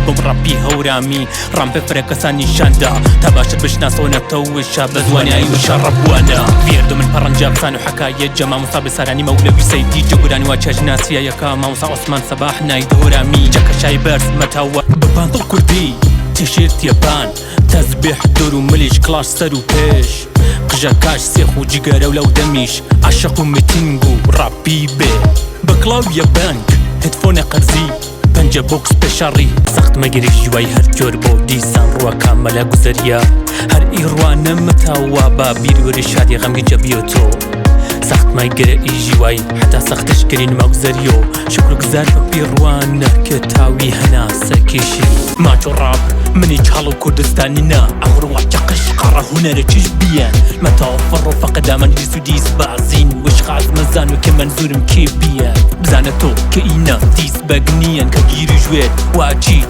بم ڕەپی هەورامی ڕام پێ فرێکەسانی شاندا تا باشتر بشناسۆنەتەوە شا بە زوانایی و شەڕەبووانە فێردو من پەڕەنجە ئەفسان و حەکایەت جە مامۆستا بەسارانی مەولەوی سەیدی جەگورانی وا چەژناسیەکە مامۆستا عوسمان سەباح ناید هەورامی جەکەشای بەرز مەتاوە بەباندڵ کوردی تیشێرت یەبان تەزبیح دۆر و ملیش کلاش سەر و پێش قژە کاش سێخ و جگەرە و لەو دەمیش عاشق و میتینگ و ڕاپی بێ بەکڵاو یە بانک هێدفۆنە قەرزی پەنجە بۆکس پێشەڕی سەخت مەگیری ژیوای هەر جۆر بۆ دیسان ڕووە کامەلە گوزەریە هەر ئیڕوانە مەتاوە با بیروری شادی غەمگی جەبیۆتۆ سەخت مەگرە ئیژیوای حتا سەختش کرین مەگوزەریۆ شکر و گزار بە پیڕوانە کە تاوی هەناسە کێشی ماچ و ڕاب منی چاڵ و کوردستانی نا ئەوڕوا چەقش قەڕە هونەرە چش بیان مەتاوە فڕ و فەقەدامەن دیس و دیس بازین وش خاز مەزان و کە منزورم کێ بیان بزانە تۆ کە ئینە دیس بەگنیان کە گیری ژوێت واچی